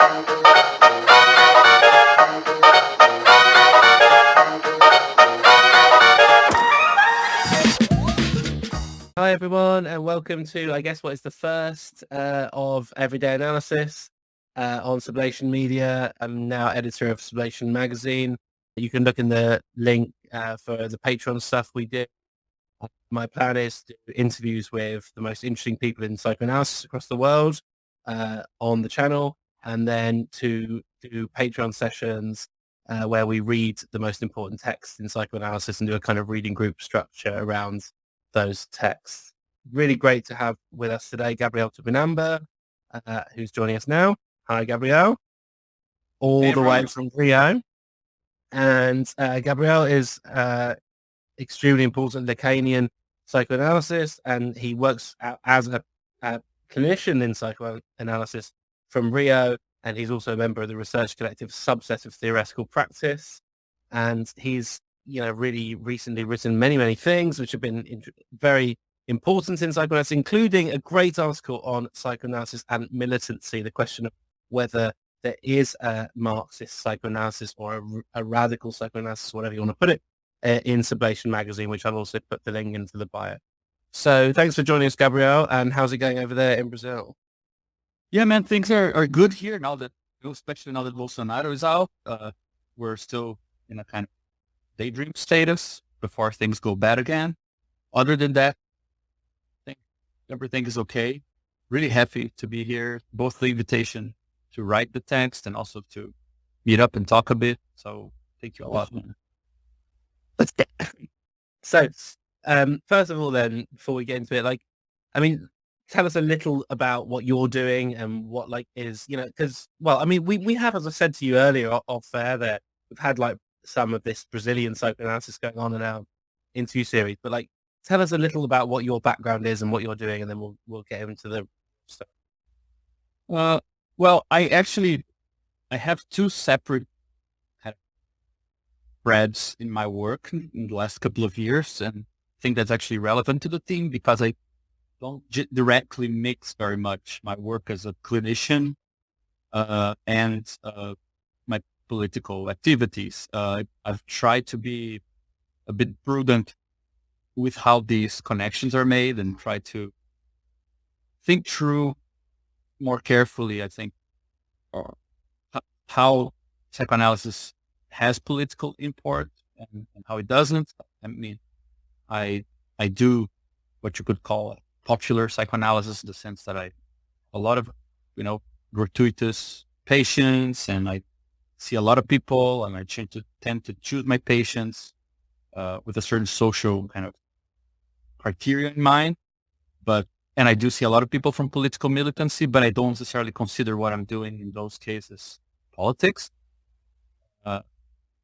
Hi everyone, and welcome to, I guess, what is the first of Everyday Analysis on Sublation Media. I'm now editor of Sublation magazine. You can look in the link for the Patreon stuff we did. My plan is to do interviews with the most interesting people in psychoanalysis across the world on the channel, and then to do Patreon sessions where we read the most important texts in psychoanalysis and do a kind of reading group structure around those texts. Really great to have with us today Gabriel Tupinambá, who's joining us now. Hi, Gabriel. All the way from Rio. And Gabriel is extremely important Lacanian psychoanalysis, and he works as a clinician in psychoanalysis from Rio, and he's also a member of the research collective Subset of Theoretical Practice. And he's really recently written many things which have been very important in psychoanalysis, including a great article on psychoanalysis and militancy, the question of whether there is a Marxist psychoanalysis or a radical psychoanalysis, whatever you want to put it, in Sublation magazine, which I'll also put the link into the bio. So thanks for joining us, Gabriel, and how's it going over there in Brazil? Yeah, man, things are good here now that, especially now that Bolsonaro is out. We're still in a kind of daydream status before things go bad again. Other than that, I think everything is okay. Really happy to be here, both the invitation to write the text and also to meet up and talk a bit. So thank you a lot, man. So, first of all then, before we get into it, tell us a little about what you're doing and what is, because, we have, as I said to you earlier off air there, we've had some of this Brazilian psychoanalysis going on in our interview series, but tell us a little about what your background is and what you're doing, and then we'll get into the stuff. Well, I have two separate kind of threads in my work in the last couple of years, and I think that's actually relevant to the theme because I don't directly mix very much my work as a clinician and my political activities. I've tried to be a bit prudent with how these connections are made and try to think through more carefully, I think, how psychoanalysis has political import and how it doesn't. I mean, I do what you could call popular psychoanalysis in the sense that a lot of, gratuitous patients, and I see a lot of people, and I tend to choose my patients with a certain social kind of criteria in mind. And I do see a lot of people from political militancy, but I don't necessarily consider what I'm doing in those cases politics. And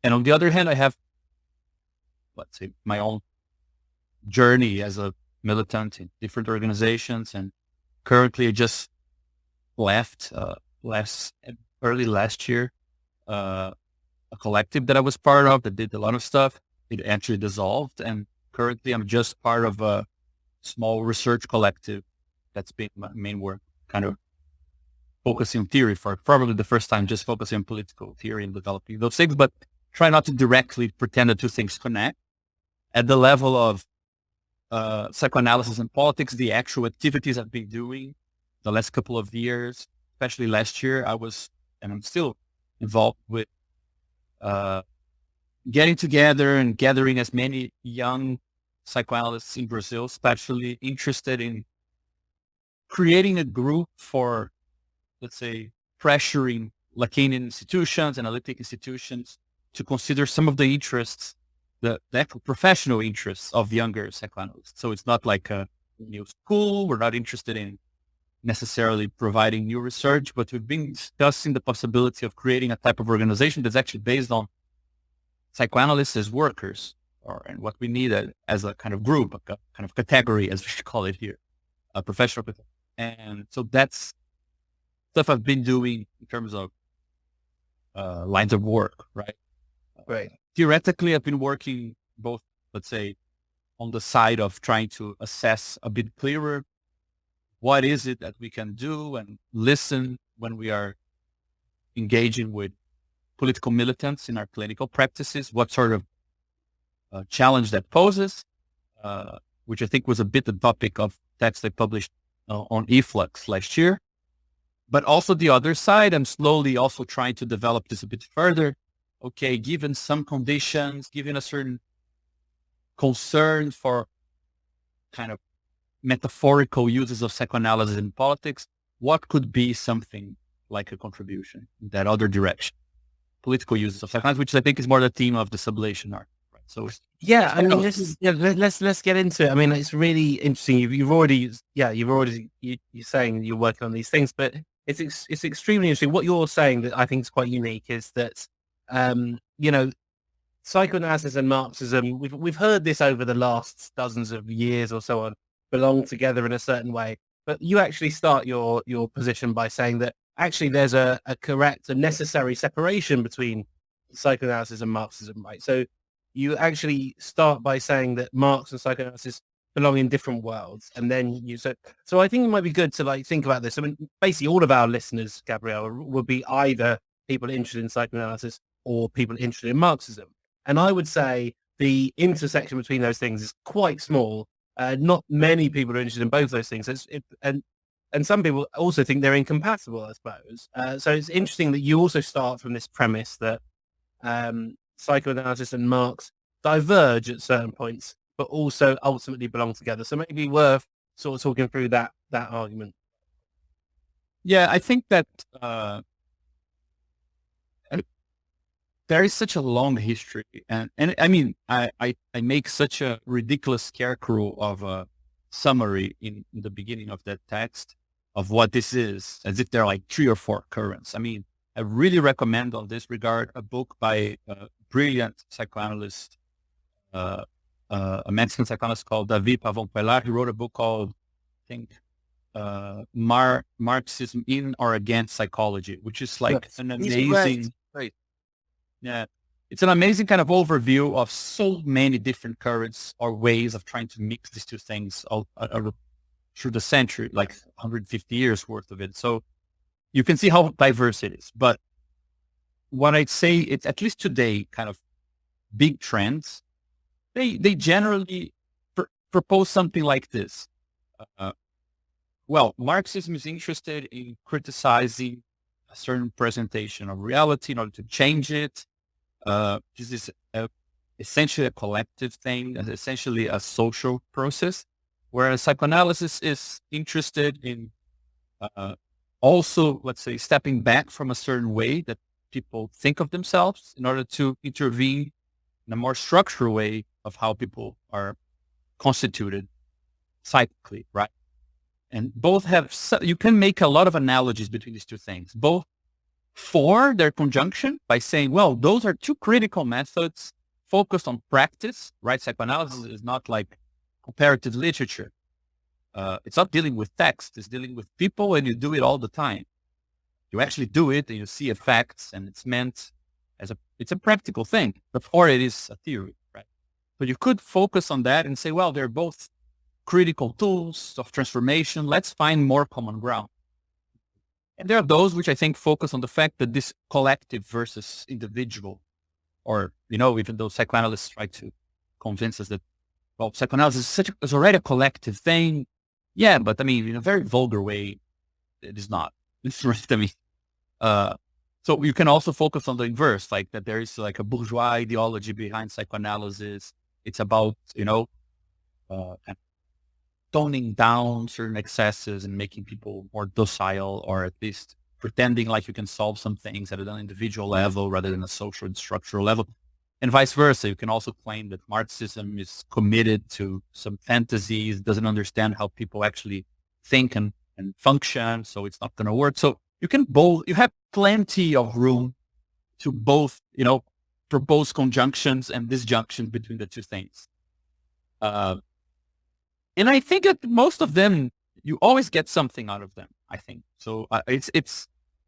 on the other hand, I have, let's say, my own journey as a militant in different organizations. And currently I just left early last year, a collective that I was part of that did a lot of stuff. It actually dissolved. And currently I'm just part of a small research collective that's been my main work, kind of focusing on theory for probably the first time, just focusing on political theory and developing those things, but try not to directly pretend the two things connect. At the level of psychoanalysis and politics, the actual activities I've been doing the last couple of years, especially last year, I was, and I'm still involved with getting together and gathering as many young psychoanalysts in Brazil, especially interested in creating a group for, let's say, pressuring Lacanian institutions, analytic institutions to consider some of the interests, the actual professional interests of younger psychoanalysts. So it's not like a new school. We're not interested in necessarily providing new research, but we've been discussing the possibility of creating a type of organization that's actually based on psychoanalysts as workers, and what we need as a kind of group, a kind of category, as we should call it here, a professional category. And so that's stuff I've been doing in terms of lines of work, right? Right. Theoretically, I've been working both, let's say, on the side of trying to assess a bit clearer what is it that we can do and listen when we are engaging with political militants in our clinical practices, what sort of challenge that poses, which I think was a bit the topic of text I published on eFlux last year. But also the other side, I'm slowly also trying to develop this a bit further. Okay, given some conditions, given a certain concern for kind of metaphorical uses of psychoanalysis in politics, what could be something like a contribution in that other direction? Political uses of psychoanalysis, which I think is more the theme of the Sublation art. Right? So yeah, I mean, let's get into it. I mean, it's really interesting. You're saying you're working on these things, but it's extremely interesting. What you're saying that I think is quite unique is that, psychoanalysis and Marxism, we've heard this over the last dozens of years or so on, belong together in a certain way. But you actually start your position by saying that actually there's a correct and necessary separation between psychoanalysis and Marxism, right? So you actually start by saying that Marx and psychoanalysis belong in different worlds, and then so I think it might be good to think about this. I mean, basically all of our listeners, Gabriel, would be either people interested in psychoanalysis or people interested in Marxism. And I would say the intersection between those things is quite small. Not many people are interested in both those things. And some people also think they're incompatible, I suppose. So it's interesting that you also start from this premise that psychoanalysis and Marx diverge at certain points, but also ultimately belong together. So maybe worth sort of talking through that argument. Yeah, I think that there is such a long history, and I mean, I make such a ridiculous scarecrow of a summary in the beginning of that text of what this is, as if there are 3 or 4 currents. I mean, I really recommend on this regard a book by a brilliant psychoanalyst, a Mexican psychoanalyst called David Pavón-Pelar. He wrote a book called, I think, Marxism in or Against Psychology, which is an amazing... Yeah, it's an amazing kind of overview of so many different currents or ways of trying to mix these two things all through the century, 150 years worth of it. So you can see how diverse it is. But what I'd say, it's at least today, kind of big trends, they generally propose something like this. Marxism is interested in criticizing a certain presentation of reality in order to change it. This is essentially a collective thing, essentially a social process, whereas psychoanalysis is interested in also, let's say, stepping back from a certain way that people think of themselves in order to intervene in a more structural way of how people are constituted psychically, right? And both have, you can make a lot of analogies between these two things, both for their conjunction by saying, well, those are two critical methods focused on practice, right? Psychoanalysis is not like comparative literature. It's not dealing with text, it's dealing with people, and you do it all the time. You actually do it and you see effects, and it's meant as it's a practical thing before it is a theory, right? But you could focus on that and say, well, they're both critical tools of transformation. Let's find more common ground. And there are those which I think focus on the fact that this collective versus individual, or, even though psychoanalysts try to convince us that, well, psychoanalysis is already a collective thing. Yeah, but I mean, in a very vulgar way, it is not. So you can also focus on the inverse, like that there is like a bourgeois ideology behind psychoanalysis. It's about, toning down certain excesses and making people more docile, or at least pretending like you can solve some things at an individual level rather than a social and structural level. And vice versa. You can also claim that Marxism is committed to some fantasies, doesn't understand how people actually think and function, so it's not going to work. So you have plenty of room to both, propose conjunctions and disjunctions between the two things. And I think that most of them, you always get something out of them, I think. So it's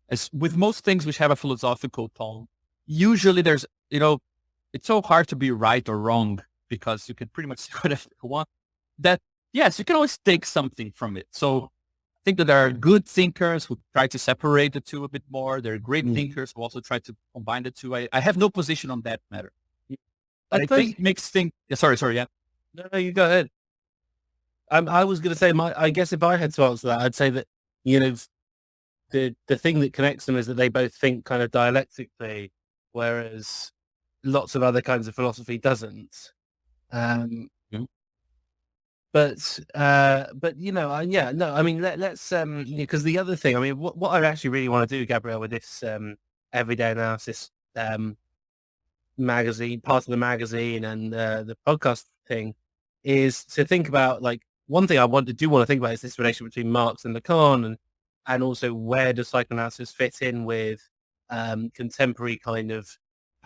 as with most things which have a philosophical tone, usually there's, it's so hard to be right or wrong because you can pretty much say whatever you want, that, yes, you can always take something from it. So I think that there are good thinkers who try to separate the two a bit more. There are great thinkers who also try to combine the two. I have no position on that matter. But I think it makes things... Sorry, yeah. No, you go ahead. I was going to say, I guess if I had to answer that, I'd say that, the thing that connects them is that they both think kind of dialectically, whereas lots of other kinds of philosophy doesn't. But let's because the other thing, what I actually really want to do, Gabriel, with this Everyday Analysis magazine, part of the magazine, and the podcast thing, is to think about, like, one thing I want to think about is this relation between Marx and Lacan, and also where does psychoanalysis fit in with contemporary kind of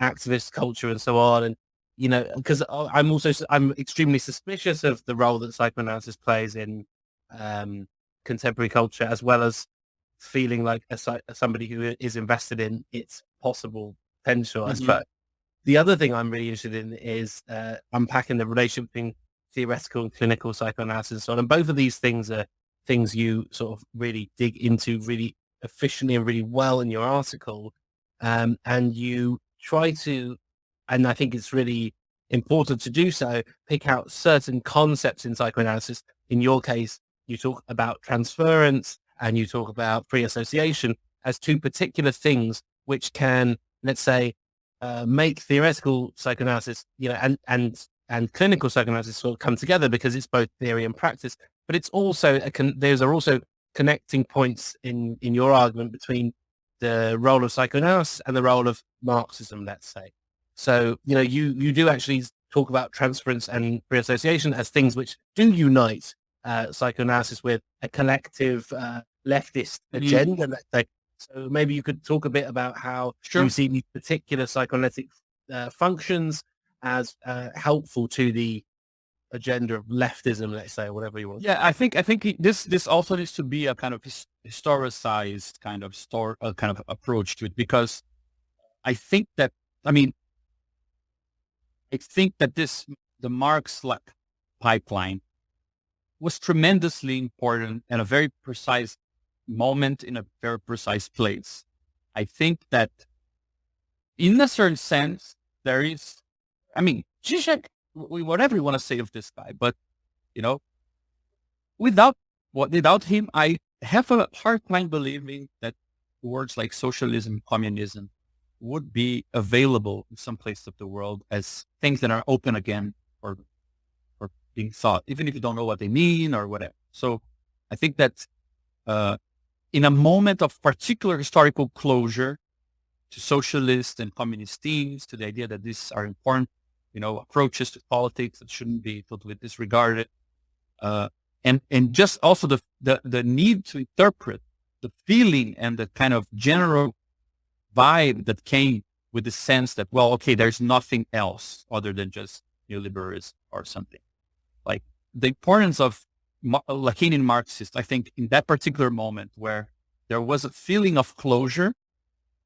activist culture and so on. And because I'm extremely suspicious of the role that psychoanalysis plays in contemporary culture, as well as feeling like somebody who is invested in its possible potential, I suppose. The other thing I'm really interested in is unpacking the relationship between theoretical and clinical psychoanalysis and so on. And both of these things are things you sort of really dig into really efficiently and really well in your article. And you try to, and I think it's really important to do so, pick out certain concepts in psychoanalysis. In your case, you talk about transference and you talk about free association as two particular things which can, let's say, make theoretical psychoanalysis, and clinical psychoanalysis sort of come together, because it's both theory and practice. But it's also those are also connecting points in your argument between the role of psychoanalysis and the role of Marxism, let's say. So, you do actually talk about transference and free association as things which do unite psychoanalysis with a collective leftist agenda, let's say. So maybe you could talk a bit about how you see these particular psychoanalytic functions as helpful to the agenda of leftism, let's say, or whatever you want. Yeah, I think this also needs to be a kind of historicized kind of approach to it, because I think that the Marx pipeline was tremendously important and a very precise moment in a very precise place. I think that in a certain sense, there is, Zizek, whatever you want to say of this guy, but, without him, I have a hard time believing that words like socialism, communism would be available in some place of the world as things that are open again or being thought, even if you don't know what they mean or whatever. So I think that in a moment of particular historical closure to socialist and communist themes, to the idea that these are important, approaches to politics that shouldn't be totally disregarded, and just also the need to interpret the feeling and the kind of general vibe that came with the sense that, well, okay, there's nothing else other than just neoliberalism or something. Like the importance of Lacanian Marxists, I think, in that particular moment where there was a feeling of closure.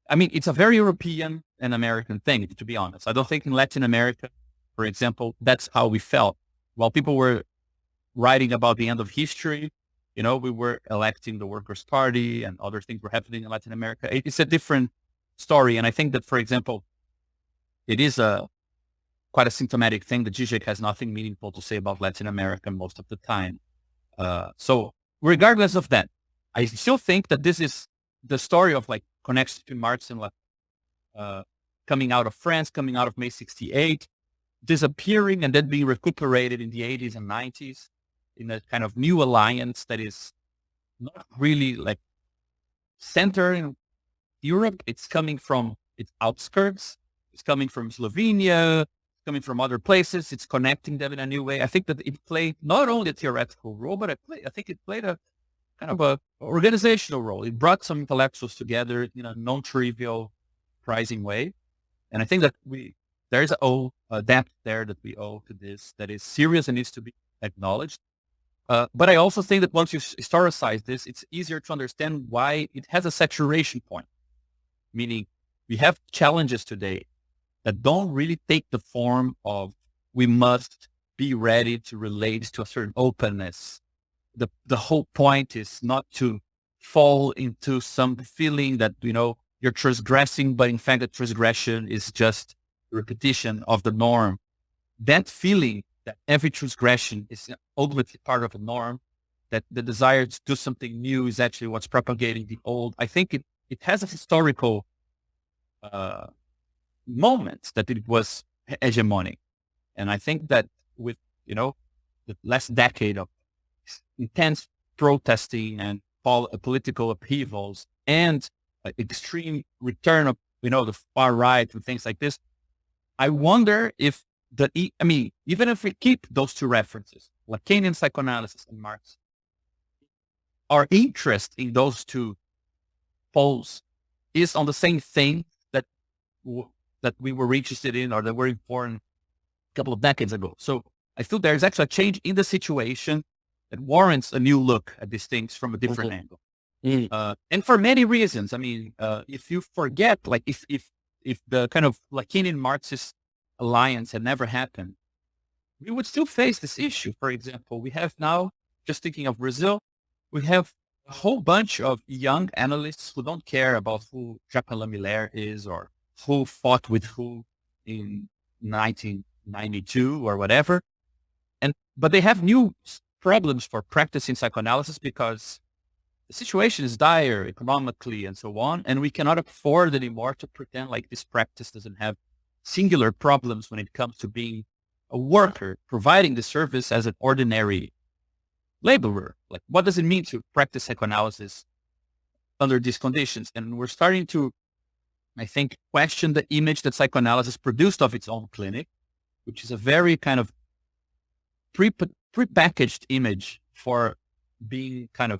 It's a very European and American thing, to be honest. I don't think in Latin America, for example, that's how we felt. While people were writing about the end of history, we were electing the Workers' Party and other things were happening in Latin America. It's a different story. And I think that, for example, it is quite a symptomatic thing that Zizek has nothing meaningful to say about Latin America most of the time. So regardless of that, I still think that this is the story of connection to Marx and coming out of France, coming out of May 68, disappearing and then being recuperated in the 80s and 90s in a kind of new alliance that is not really centered in Europe. It's coming from its outskirts. It's coming from Slovenia, coming from other places. It's connecting them in a new way. I think that it played not only a theoretical role, but I think it played a kind of a organizational role. It brought some intellectuals together in a non-trivial, surprising way. And I think that there is a depth there that we owe to this that is serious and needs to be acknowledged. But I also think that once you historicize this, it's easier to understand why it has a saturation point. Meaning we have challenges today that don't really take the form of we must be ready to relate to a certain openness the whole point is not to fall into some feeling that, you're transgressing, but in fact, the transgression is just repetition of the norm. That feeling that every transgression is ultimately part of a norm, that the desire to do something new is actually what's propagating the old. I think it has a historical moment that it was hegemonic. And I think that with, the last decade of intense protesting and political upheavals and extreme return of, the far right and things like this, I wonder if even if we keep those two references, Lacanian psychoanalysis and Marx, our interest in those two poles is on the same thing that we were interested in, or that were important a couple of decades ago. So I feel there's actually a change in the situation that warrants a new look at these things from a different angle. And for many reasons. If you forget, like if the kind of Lacanian Marxist alliance had never happened, we would still face this issue. For example, we have now, just thinking of Brazil, we have a whole bunch of young analysts who don't care about who Jacques Lamillard is or who fought with who in 1992 or whatever. But they have new problems for practicing psychoanalysis because the situation is dire economically and so on, and we cannot afford anymore to pretend like this practice doesn't have singular problems when it comes to being a worker, providing the service as an ordinary laborer. Like, what does it mean to practice psychoanalysis under these conditions? And we're starting to, I think, question the image that psychoanalysis produced of its own clinic, which is a very kind of prepackaged image for being kind of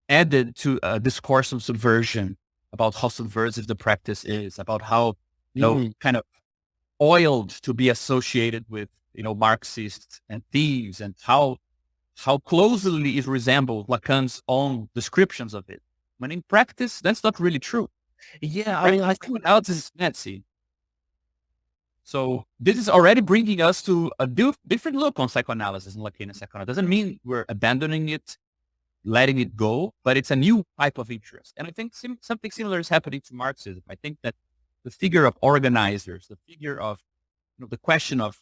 added to a discourse of subversion about how subversive the practice is, about how, kind of oiled to be associated with, Marxists and thieves, and how closely it resembles Lacan's own descriptions of it. When in practice, that's not really true. Yeah, I think analysis is messy. So this is already bringing us to a different look on psychoanalysis and Lacanian psychoanalysis. Doesn't mean we're abandoning it, letting it go, but it's a new type of interest. And I think something similar is happening to Marxism. I think that the figure of organizers, the figure of, the question of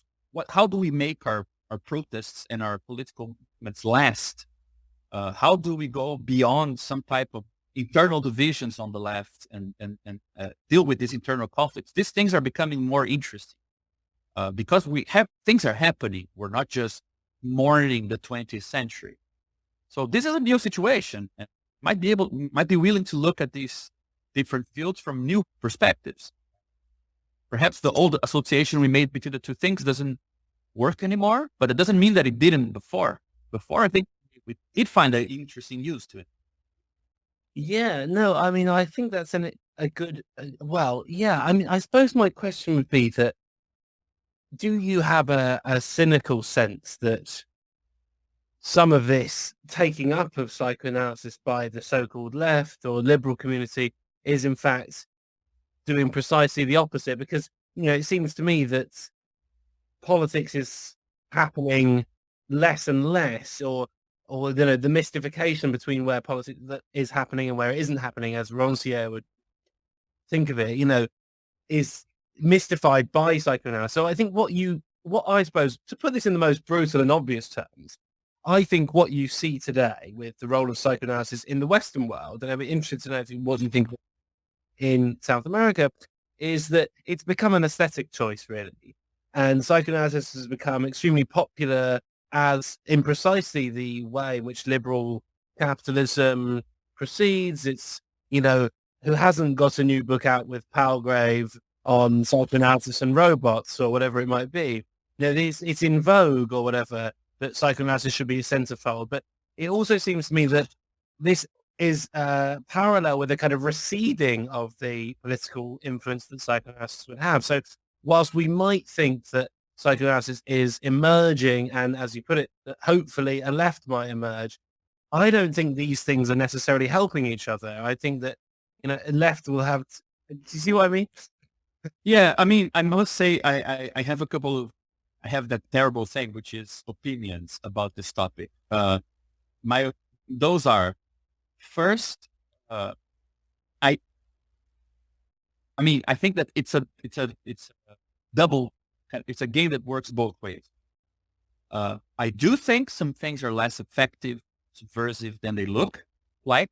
how do we make our protests and our political movements last? How do we go beyond some type of internal divisions on the left and deal with these internal conflicts? These things are becoming more interesting because things are happening. We're not just mourning the 20th century. So this is a new situation, and might be willing to look at these different fields from new perspectives. Perhaps the old association we made between the two things doesn't work anymore, but it doesn't mean that it didn't before. Before, I think we did find an interesting use to it. Yeah, no, I think that's a good, I suppose my question would be that, do you have a cynical sense that some of this taking up of psychoanalysis by the so-called left or liberal community is in fact doing precisely the opposite? Because, it seems to me that politics is happening less and less, or the mystification between where politics is happening and where it isn't happening, as Roncier would think of it, is mystified by psychoanalysis. So I think what I suppose, to put this in the most brutal and obvious terms, I think what you see today with the role of psychoanalysis in the Western world, and I'd be interested to know what you think in South America, is that it's become an aesthetic choice, really. And psychoanalysis has become extremely popular as in precisely the way in which liberal capitalism proceeds. It's, who hasn't got a new book out with Palgrave on psychoanalysis and robots or whatever it might be. It's in vogue or whatever that psychoanalysis should be a centerfold. But it also seems to me that this is parallel with a kind of receding of the political influence that psychoanalysis would have. So whilst we might think that psychoanalysis is emerging, and as you put it, that hopefully a left might emerge, I don't think these things are necessarily helping each other. I think that, a left will have... Do you see what I mean? Yeah, I must say I have I have that terrible thing, which is opinions about this topic. those are first, I I think that it's a double, it's a game that works both ways. I do think some things are less effective, subversive than they look like,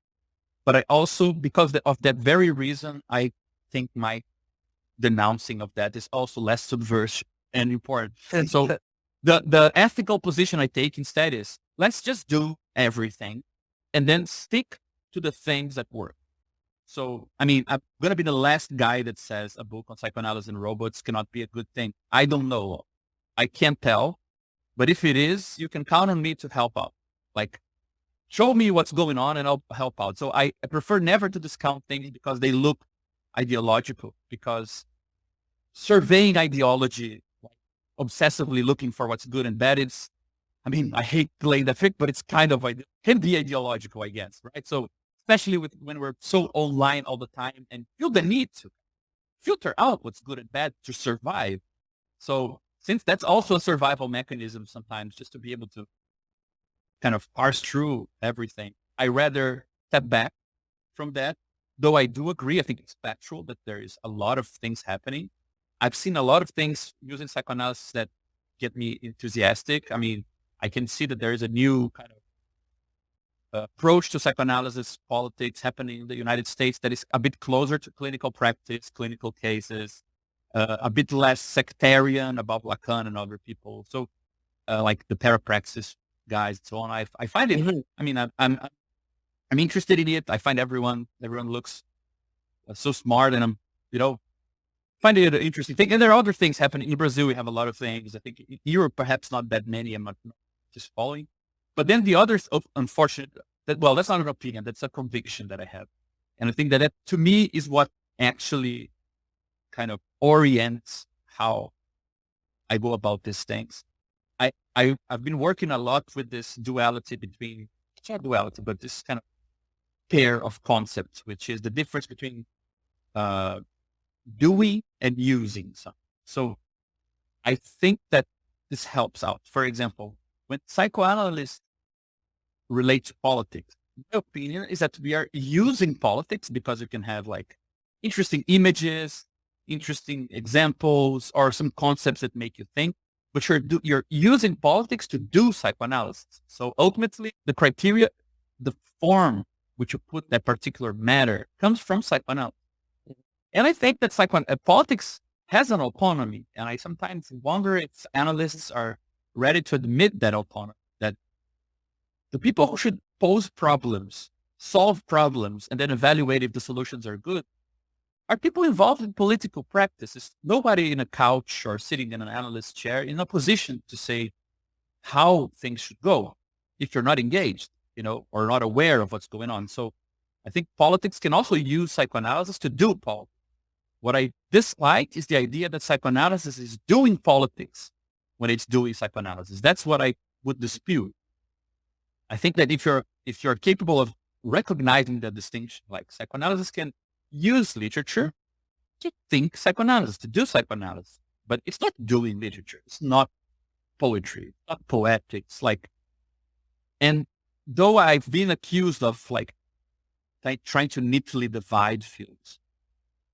but I also, because of that very reason, I think my denouncing of that is also less subversive and important. And so the ethical position I take instead is, let's just do everything and then stick to the things that work. So, I'm going to be the last guy that says a book on psychoanalysis and robots cannot be a good thing. I don't know. I can't tell. But if it is, you can count on me to help out. Like, show me what's going on and I'll help out. So I prefer never to discount things because they look ideological, because surveying ideology, obsessively looking for what's good and bad, I hate playing the fic, but it's kind of, can be ideological, I guess, right? So especially when we're so online all the time and feel the need to filter out what's good and bad to survive. So since that's also a survival mechanism sometimes, just to be able to kind of parse through everything, I rather step back from that. Though I do agree, I think it's factual that there is a lot of things happening. I've seen a lot of things using psychoanalysis that get me enthusiastic. I can see that there is a new kind of approach to psychoanalysis politics happening in the United States that is a bit closer to clinical practice, clinical cases, a bit less sectarian about Lacan and other people. So like the parapraxis guys and so on. I find it, I'm interested in it. I find everyone looks so smart, and I'm, find it an interesting thing. And there are other things happening. In Brazil, we have a lot of things. I think in Europe, perhaps not that many. I'm not just following. But then the others, unfortunate, that's not an opinion. That's a conviction that I have. And I think that to me is what actually kind of orients how I go about these things. I've been working a lot with this duality between, it's not duality, but this kind of pair of concepts, which is the difference between doing and using something. So I think that this helps out. For example, when psychoanalysts relate to politics, my opinion is that we are using politics because you can have like interesting images, interesting examples, or some concepts that make you think, but you're using politics to do psychoanalysis. So ultimately, the criteria, the form which you put that particular matter comes from psychoanalysis. And I think that politics has an autonomy, and I sometimes wonder if analysts are ready to admit that autonomy, that the people who should pose problems, solve problems, and then evaluate if the solutions are good are people involved in political practices. Nobody in a couch or sitting in an analyst chair in a position to say how things should go if you're not engaged, or not aware of what's going on. So I think politics can also use psychoanalysis to do politics. What I dislike is the idea that psychoanalysis is doing politics when it's doing psychoanalysis. That's what I would dispute. I think that if you're capable of recognizing the distinction, like psychoanalysis can use literature to think psychoanalysis, to do psychoanalysis, but it's not doing literature. It's not poetry, it's not poetic. It's like, and though I've been accused of like trying to neatly divide fields,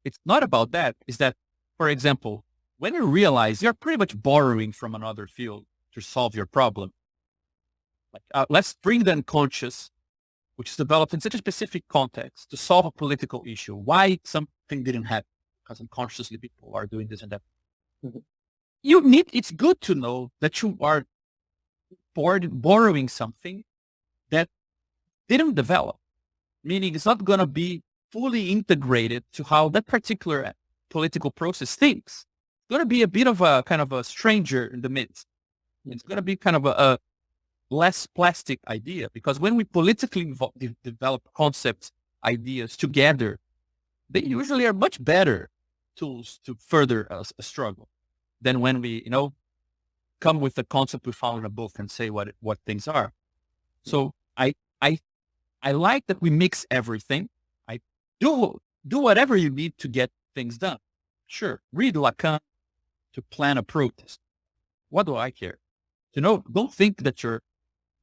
it's not about that. It's that, for example, when you realize you're pretty much borrowing from another field to solve your problem, like let's bring the unconscious, which is developed in such a specific context, to solve a political issue. Why something didn't happen? Because unconsciously people are doing this and that. Mm-hmm. It's good to know that you are borrowing something that didn't develop, meaning it's not going to be fully integrated to how that particular political process thinks. It's going to be a bit of a kind of a stranger in the midst. It's going to be kind of a less plastic idea, because when we politically develop concepts, ideas together, they usually are much better tools to further a struggle than when we, come with the concept we found in a book and say what things are. So I like that we mix everything. I do whatever you need to get things done. Sure, read Lacan to plan a protest. What do I care? Don't think that you're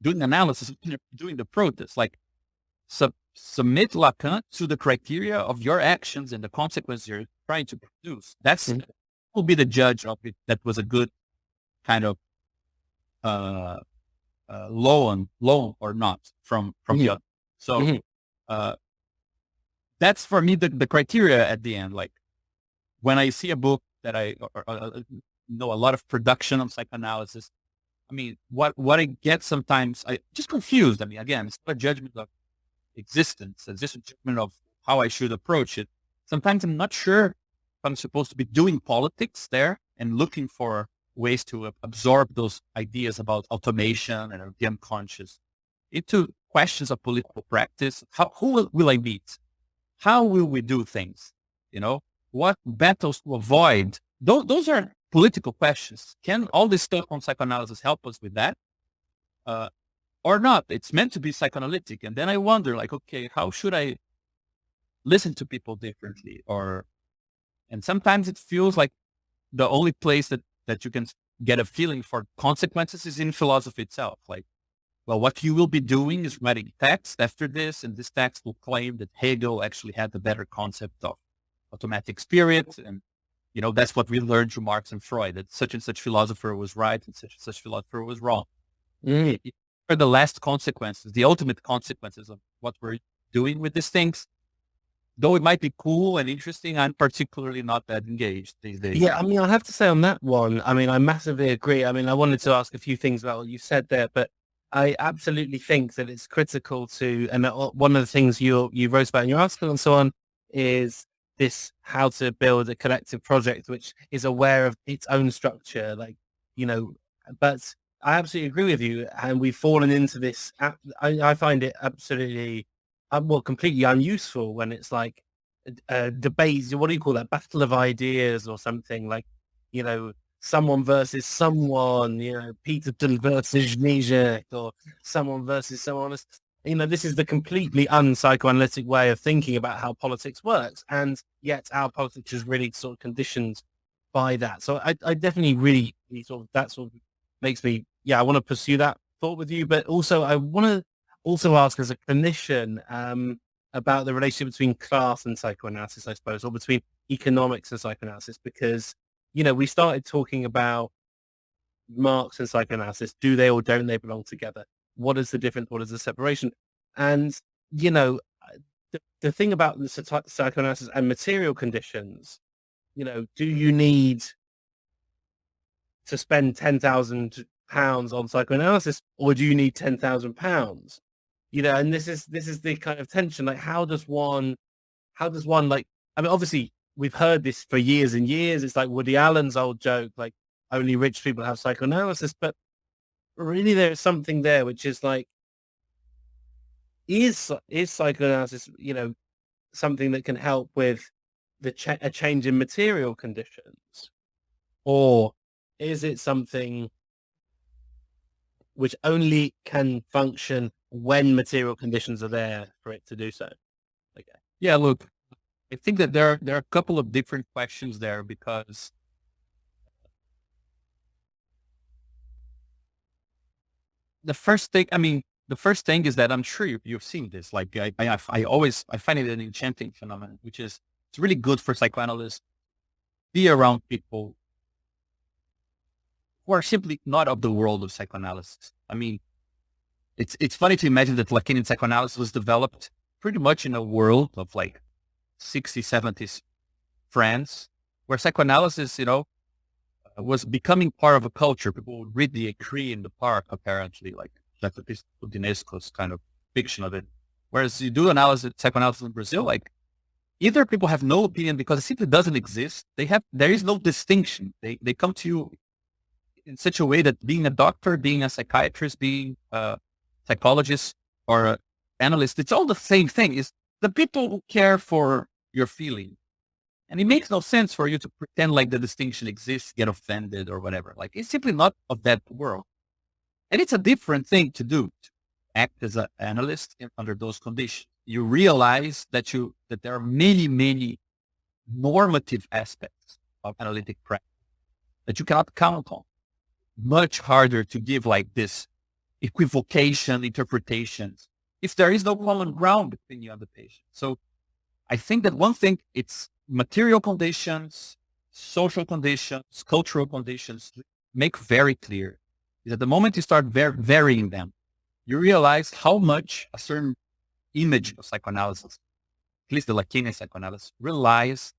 doing analysis, doing the protest, like submit Lacan to the criteria of your actions and the consequences you're trying to produce. That's will be the judge of it. That was a good kind of loan or not from the other. So that's for me the criteria at the end. Like when I see a book that I know a lot of production of psychoanalysis, I mean, what I get sometimes, I just confused. I mean, again, it's not a judgment of existence. It's just a judgment of how I should approach it. Sometimes I'm not sure if I'm supposed to be doing politics there and looking for ways to absorb those ideas about automation and the unconscious into questions of political practice. Who will I meet? How will we do things? You know, what battles to avoid? Those are political questions. Can all this stuff on psychoanalysis help us with that? Or not? It's meant to be psychoanalytic. And then I wonder, like, okay, how should I listen to people differently? And sometimes it feels like the only place that you can get a feeling for consequences is in philosophy itself. Like, well, what you will be doing is writing text after this, and this text will claim that Hegel actually had the better concept of automatic spirit. And, you know, that's what we learned from Marx and Freud, that such and such philosopher was right and such philosopher was wrong. It are the last consequences, the ultimate consequences of what we're doing with these things. Though it might be cool and interesting, I'm particularly not that engaged these days. Yeah, I mean, I have to say on that one, I mean, I massively agree. I mean, I wanted to ask a few things about what you said there, but I absolutely think that it's critical to, and one of the things you wrote about in your article and so on is this, how to build a collective project which is aware of its own structure, like, you know, but I absolutely agree with you. And we've fallen into this, I find it absolutely, well, completely unuseful when it's like debates, what do you call that? Battle of ideas or something, like, you know, someone versus someone, you know, Peterson versus Nietzsche, or someone versus someone else. You know, this is the completely unpsychoanalytic way of thinking about how politics works. And yet our politics is really sort of conditioned by that. So I definitely really sort of, that sort of makes me, I want to pursue that thought with you. But also I want to also ask as a clinician about the relationship between class and psychoanalysis, I suppose, or between economics and psychoanalysis, because, you know, we started talking about Marx and psychoanalysis. Do they or don't they belong together? What is the difference? What is the separation? And, you know, the thing about the psychoanalysis and material conditions, you know, do you need to spend £10,000 on psychoanalysis, or do you need £10,000? You know, and this is the kind of tension. Like, how does one like, I mean, obviously we've heard this for years and years. It's like Woody Allen's old joke, like only rich people have psychoanalysis, but really there is something there, which is like, is psychoanalysis, you know, something that can help with a change in material conditions, or is it something which only can function when material conditions are there for it to do so? Okay. Yeah, look, I think that there are a couple of different questions there, because the first thing is that I'm sure you've seen this. Like I find it an enchanting phenomenon, which is it's really good for psychoanalysts be around people who are simply not of the world of psychoanalysis. I mean, it's funny to imagine that Lacanian psychoanalysis was developed pretty much in a world of like 60s, 70s France, where psychoanalysis, you know, was becoming part of a culture. People would read the Écrit in the park, apparently, like that's Pudinesco's kind of fiction of it. Whereas you do psychoanalysis in Brazil, like either people have no opinion because it simply doesn't exist. There is no distinction. They come to you in such a way that being a doctor, being a psychiatrist, being a psychologist or an analyst, it's all the same thing. It's the people who care for your feeling. And it makes no sense for you to pretend like the distinction exists, get offended or whatever. Like, it's simply not of that world. And it's a different thing to do, to act as an analyst under those conditions. You realize that there are many, many normative aspects of analytic practice that you cannot count on. Much harder to give like this equivocation, interpretations, if there is no common ground between you and the patient. So I think that one thing, it's material conditions, social conditions, cultural conditions make very clear is that the moment you start varying them, you realize how much a certain image of psychoanalysis, at least the Lacanian psychoanalysis, relies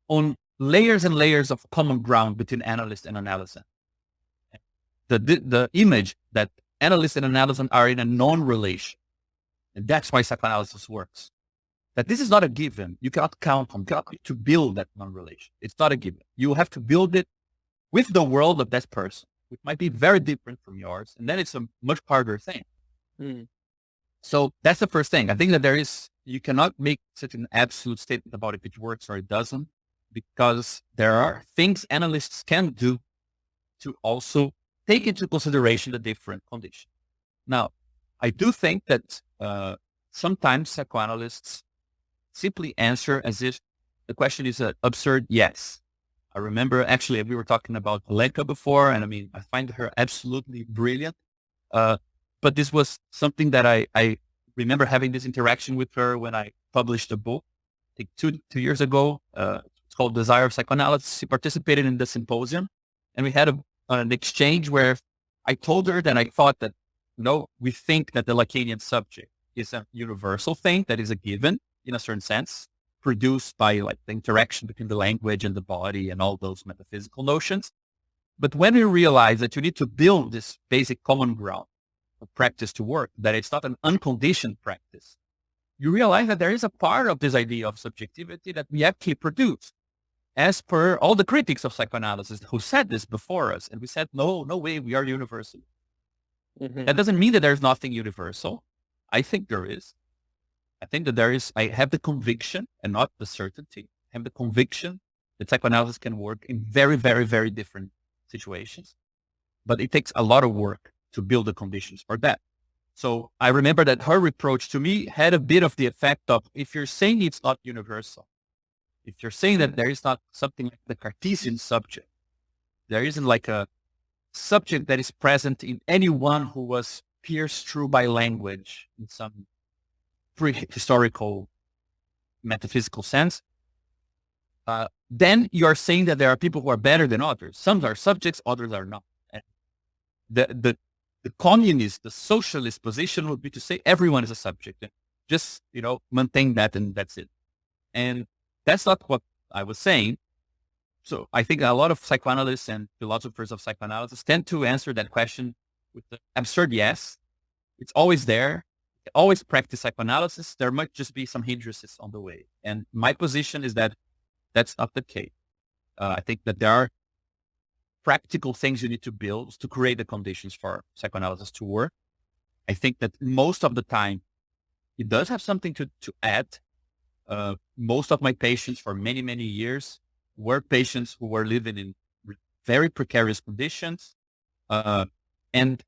on layers and layers of common ground between analyst and analysand. The image that analyst and analysand are in a non-relation. And that's why psychoanalysis works. That this is not a given. You cannot count on, to build that non-relation. It's not a given. You have to build it with the world of that person, which might be very different from yours. And then it's a much harder thing. Mm. So that's the first thing. I think that you cannot make such an absolute statement about if it works or it doesn't, because there are things analysts can do to also take into consideration the different conditions. Now, I do think that sometimes psychoanalysts simply answer as if the question is an absurd yes. I remember actually we were talking about Lenka before, and I mean, I find her absolutely brilliant. But this was something that I remember having this interaction with her when I published a book, I think two years ago. It's called Desire of Psychoanalysis. She participated in the symposium, and we had an exchange where I told her that I thought that, we think that the Lacanian subject is a universal thing that is a given in a certain sense, produced by like the interaction between the language and the body and all those metaphysical notions. But when you realize that you need to build this basic common ground for practice to work, that it's not an unconditioned practice, you realize that there is a part of this idea of subjectivity that we actually produce, as per all the critics of psychoanalysis who said this before us. And we said, no way, we are universal. Mm-hmm. That doesn't mean that there's nothing universal. I think there is. I think that there is, I have the conviction and not the certainty. I have the conviction that psychoanalysis can work in very, very, very different situations. But it takes a lot of work to build the conditions for that. So I remember that her reproach to me had a bit of the effect of, if you're saying it's not universal, if you're saying that there is not something like the Cartesian subject, there isn't like a subject that is present in anyone who was pierced through by language in some prehistorical metaphysical sense, then you are saying that there are people who are better than others. Some are subjects, others are not. And the communist, the socialist position would be to say everyone is a subject and just, maintain that and that's it. And that's not what I was saying. So I think a lot of psychoanalysts and philosophers of psychoanalysis tend to answer that question with the absurd yes. It's always there. Always practice psychoanalysis. There might just be some hindrances on the way. And my position is that that's not the case. I think that there are practical things you need to build to create the conditions for psychoanalysis to work. I think that most of the time it does have something to add. Most of my patients for many, many years were patients who were living in very precarious conditions. And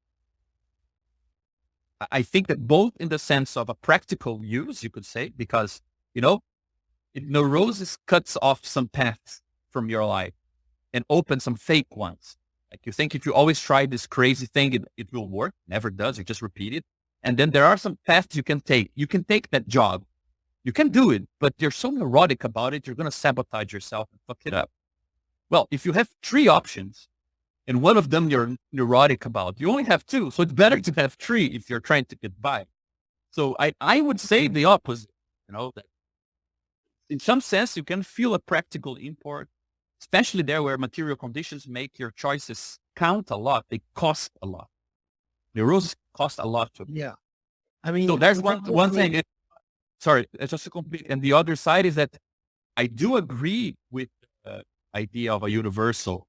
I think that both in the sense of a practical use, you could say, because, neurosis cuts off some paths from your life and opens some fake ones. Like you think if you always try this crazy thing, it will work. Never does. You just repeat it. And then there are some paths you can take. You can take that job. You can do it, but you're so neurotic about it, you're going to sabotage yourself and fuck it up. Well, if you have 3 options, and one of them you're neurotic about, you only have 2. So it's better to have 3 if you're trying to get by. So I would say the opposite, that in some sense you can feel a practical import, especially there where material conditions make your choices count a lot. They cost a lot. Neurosis cost a lot to me. Yeah. I mean, so there's one thing. Sorry, just to complete. And the other side is that I do agree with the idea of a universal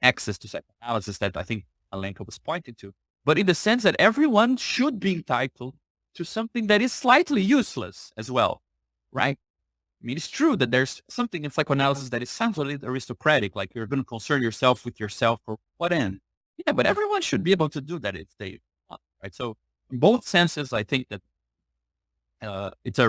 access to psychoanalysis that I think Alenka was pointing to, but in the sense that everyone should be entitled to something that is slightly useless as well, right? I mean, it's true that there's something in psychoanalysis that sounds a little aristocratic, like you're going to concern yourself with yourself for what end? Yeah, but everyone should be able to do that if they want, right? So in both senses, I think that it's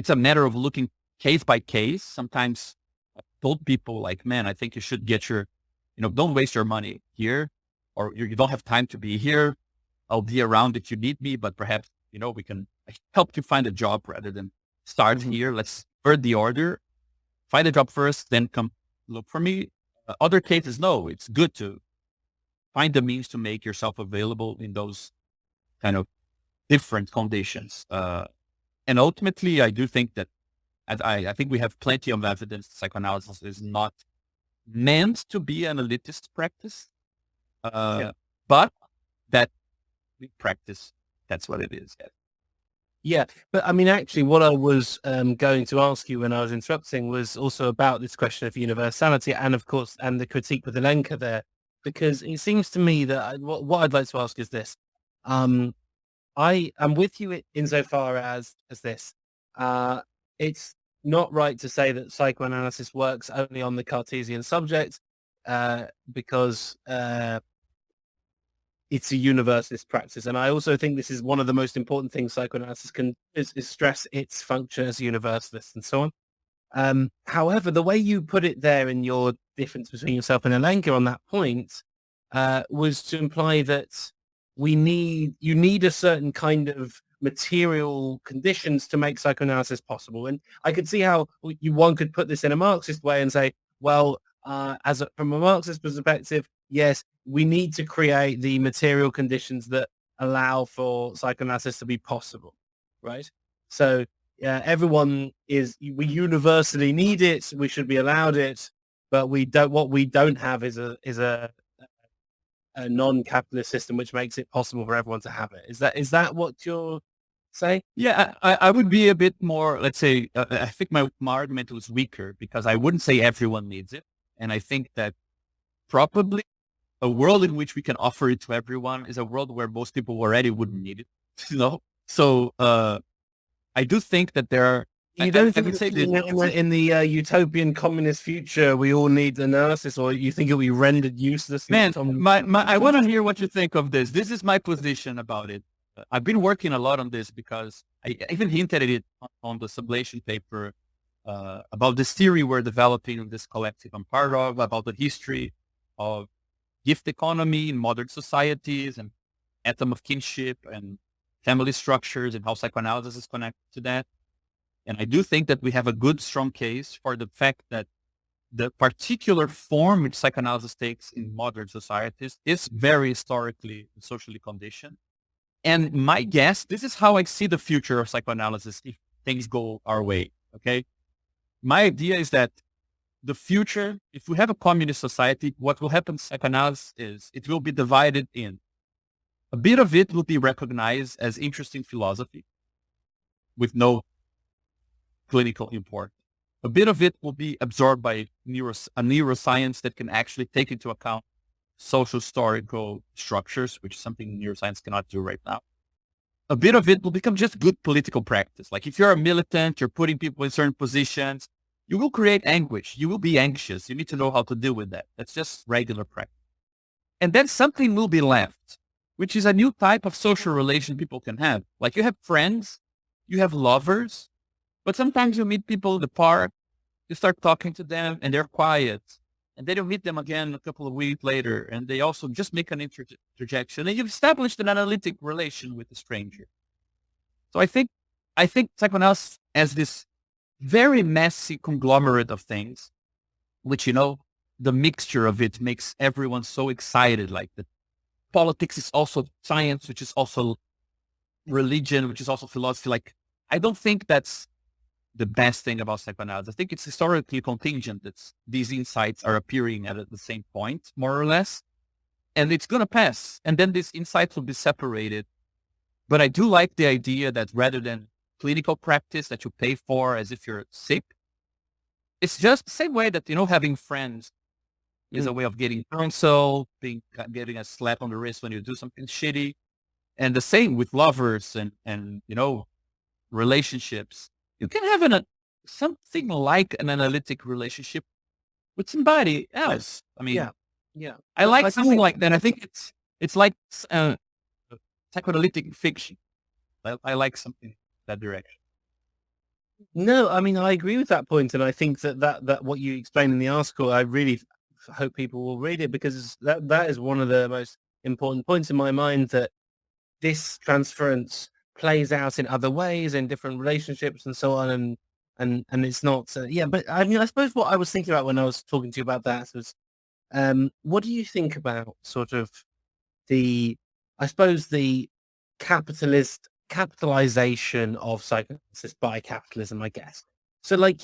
a matter of looking case by case. Sometimes I told people like, man, I think you should get don't waste your money here. or you don't have time to be here. I'll be around if you need me, but perhaps, we can help you find a job rather than start here. Let's invert the order, find a job first, then come look for me. Other cases, no, it's good to find the means to make yourself available in those kind of different conditions. And ultimately, I do think that, I think we have plenty of evidence psychoanalysis is not meant to be an elitist practice, but that we practice, that's what it is. Yeah, but I mean, actually, what I was going to ask you when I was interrupting was also about this question of universality, and of course, and the critique with the Lenka there, because it seems to me that what I'd like to ask is this: I am with you insofar as this. It's not right to say that psychoanalysis works only on the Cartesian subject, because it's a universalist practice. And I also think this is one of the most important things psychoanalysis can is stress its function as universalist and so on. However, the way you put it there in your difference between yourself and Alenka on that point was to imply that you need a certain kind of material conditions to make psychoanalysis possible. And I could see how one could put this in a Marxist way and say, well, from a Marxist perspective, yes, we need to create the material conditions that allow for psychoanalysis to be possible, right? So we universally need it. We should be allowed it, but what we don't have is a non-capitalist system which makes it possible for everyone to have it. Is that what you're saying? Yeah, I would be a bit more, let's say, I think my argument was weaker because I wouldn't say everyone needs it. And I think that probably a world in which we can offer it to everyone is a world where most people already wouldn't need it, So I do think that there are... You don't think in the utopian communist future we all need analysis, or you think it'll be rendered useless? Man, I want to hear what you think of this. This is my position about it. I've been working a lot on this because I even hinted at it on the Sublation paper about this theory we're developing in this collective I'm part of, about the history of gift economy in modern societies and atom of kinship and family structures and how psychoanalysis is connected to that. And I do think that we have a good, strong case for the fact that the particular form which psychoanalysis takes in modern societies is very historically and socially conditioned. And my guess, this is how I see the future of psychoanalysis if things go our way, okay? My idea is that the future, if we have a communist society, what will happen to psychoanalysis is it will be divided in. A bit of it will be recognized as interesting philosophy with no clinical import. A bit of it will be absorbed by a neuroscience that can actually take into account social historical structures, which is something neuroscience cannot do right now. A bit of it will become just good political practice. Like if you're a militant, you're putting people in certain positions, you will create anguish. You will be anxious. You need to know how to deal with that. That's just regular practice. And then something will be left, which is a new type of social relation people can have. Like you have friends, you have lovers, but sometimes you meet people in the park, you start talking to them and they're quiet. And then you meet them again a couple of weeks later and they also just make an interjection and you've established an analytic relation with the stranger. So I think psychoanalysis has this very messy conglomerate of things, which, the mixture of it makes everyone so excited. Like the politics is also science, which is also religion, which is also philosophy. Like, I don't think that's the best thing about psychoanalysis. I think it's historically contingent that these insights are appearing at the same point, more or less, and it's going to pass. And then these insights will be separated. But I do like the idea that rather than clinical practice that you pay for as if you're sick, it's just the same way that, having friends is a way of getting counsel, getting a slap on the wrist when you do something shitty. And the same with lovers and relationships. You can have something like an analytic relationship with somebody else. I mean, yeah. I like something like that. I think it's like psychoanalytic fiction. I like something that direction. No, I mean, I agree with that point, and I think that what you explain in the article, I really hope people will read it because that is one of the most important points in my mind, that this transference plays out in other ways in different relationships and so on, and it's not but I mean, I suppose what I was thinking about when I was talking to you about that was, what do you think about sort of the, I suppose, the capitalization of psychoanalysis by capitalism, I guess. So like,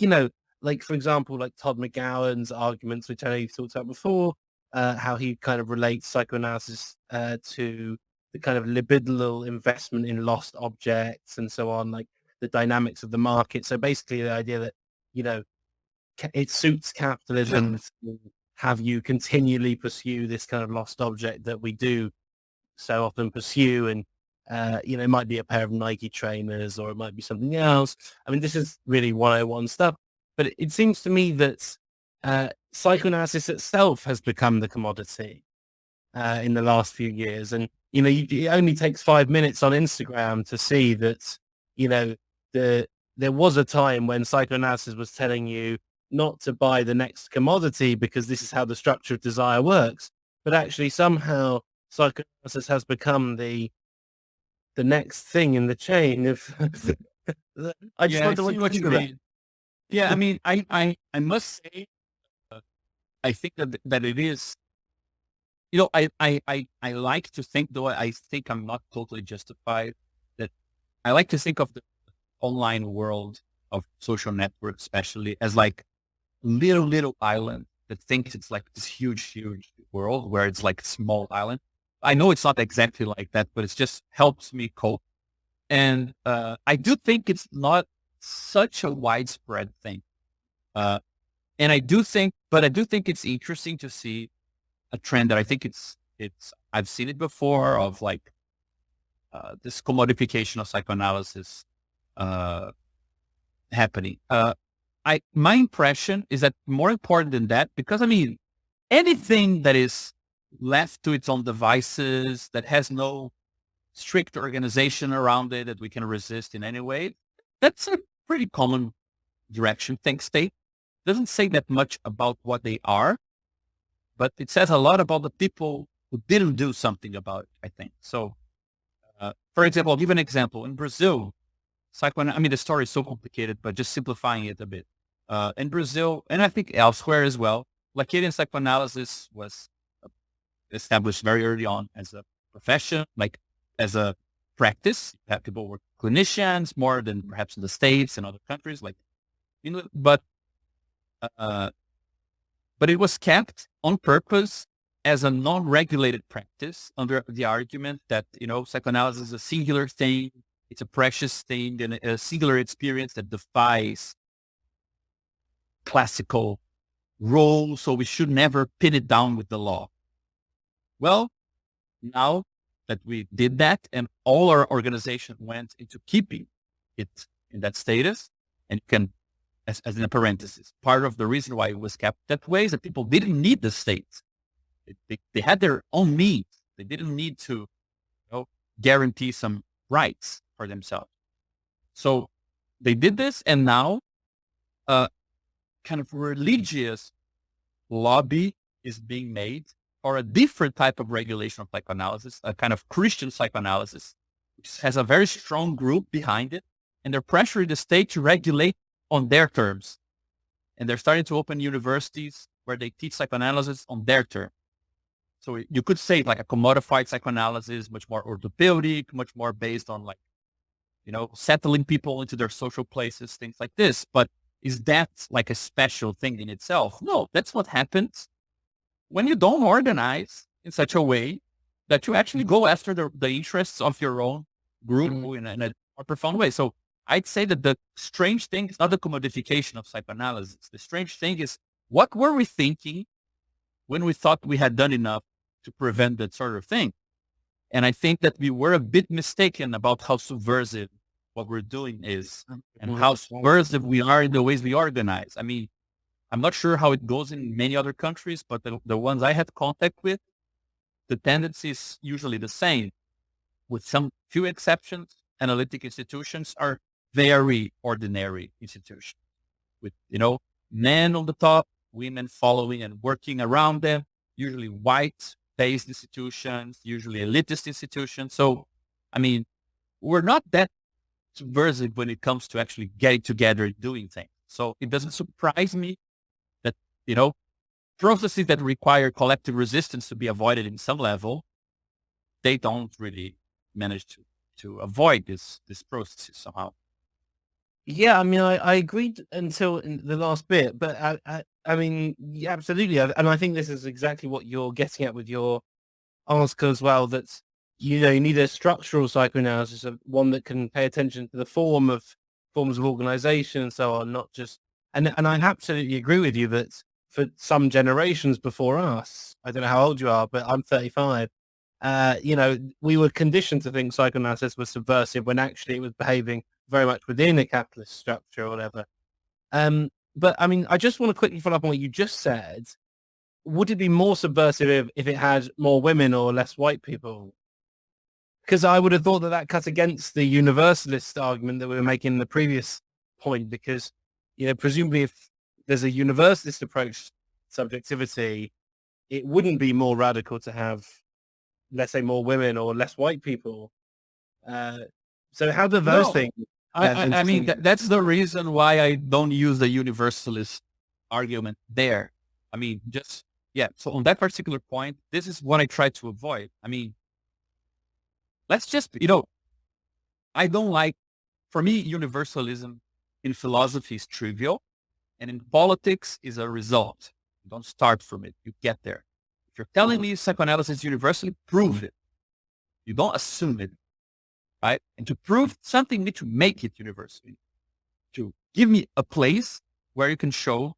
like for example, like Todd McGowan's arguments, which I know you've talked about before, how he kind of relates psychoanalysis to the kind of libidinal investment in lost objects and so on, like the dynamics of the market. So basically the idea that, it suits capitalism to have you continually pursue this kind of lost object that we do so often pursue. And, it might be a pair of Nike trainers, or it might be something else. I mean, this is really 101 stuff, but it seems to me that psychoanalysis itself has become the commodity in the last few years. And, it only takes 5 minutes on Instagram to see that, there was a time when psychoanalysis was telling you not to buy the next commodity because this is how the structure of desire works. But actually somehow psychoanalysis has become the next thing in the chain of I just wonder what you mean. Yeah, I mean, I must say, I think that it is, I like to think, though I think I'm not totally justified, that I like to think of the online world of social networks, especially, as like little island that thinks it's like this huge world where it's like a small island. I know it's not exactly like that, but it just helps me cope. And I do think it's not such a widespread thing. And I do think it's interesting to see a trend that I think I've seen it before, of like this commodification of psychoanalysis happening. My impression is that more important than that, because I mean, anything that is left to its own devices, that has no strict organization around it that we can resist in any way, that's a pretty common direction. Think state doesn't say that much about what they are, but it says a lot about the people who didn't do something about it, I think. So, for example, I'll give an example. In Brazil, I mean, the story is so complicated, but just simplifying it a bit. In Brazil, and I think elsewhere as well, Lacanian psychoanalysis was established very early on as a profession, like as a practice. People were clinicians more than perhaps in the States and other countries, like, but it was kept on purpose as a non-regulated practice under the argument that, psychoanalysis is a singular thing. It's a precious thing and a singular experience that defies classical roles. So we should never pin it down with the law. Well, now that we did that and all our organization went into keeping it in that status, and you can, as in a parenthesis, part of the reason why it was kept that way is that people didn't need the state. They had their own means. They didn't need to guarantee some rights for themselves. So they did this, and now kind of religious lobby is being made for a different type of regulation of psychoanalysis, a kind of Christian psychoanalysis, which has a very strong group behind it, and they're pressuring the state to regulate on their terms. And they're starting to open universities where they teach psychoanalysis on their terms. So you could say like a commodified psychoanalysis, much more orthopedic, much more based on like, settling people into their social places, things like this. But is that like a special thing in itself? No, that's what happens when you don't organize in such a way that you actually go after the interests of your own group in a more profound way. So I'd say that the strange thing is not the commodification of psychoanalysis. The strange thing is, what were we thinking when we thought we had done enough to prevent that sort of thing? And I think that we were a bit mistaken about how subversive what we're doing is, and how subversive we are in the ways we organize. I mean, I'm not sure how it goes in many other countries, but the ones I had contact with, the tendency is usually the same. With some few exceptions, analytic institutions are very ordinary institutions with, men on the top, women following and working around them, usually white based institutions, usually elitist institutions. So, I mean, we're not that subversive when it comes to actually getting together and doing things. So it doesn't surprise me that, processes that require collective resistance to be avoided in some level, they don't really manage to avoid this processes somehow. Yeah, I mean, I agreed until the last bit, but I mean, yeah, absolutely. And I think this is exactly what you're getting at with your article as well. That's, you need a structural psychoanalysis, of one that can pay attention to the forms of organization and so on, not just, and I absolutely agree with you that for some generations before us, I don't know how old you are, but I'm 35. We were conditioned to think psychoanalysis was subversive when actually it was behaving very much within a capitalist structure or whatever. But I mean, I just want to quickly follow up on what you just said. Would it be more subversive if it had more women or less white people? Because I would have thought that cut against the universalist argument that we were making in the previous point, because, presumably if there's a universalist approach to subjectivity, it wouldn't be more radical to have, let's say, more women or less white people. So how do those things? I mean, that's the reason why I don't use the universalist argument there. I mean, so on that particular point, this is what I try to avoid. I mean, let's just, I don't like, for me, universalism in philosophy is trivial, and in politics is a result. You don't start from it, you get there. If you're telling me psychoanalysis is universally, prove it. You don't assume it, right? And to prove something, you need to make it universal. To give me a place where you can show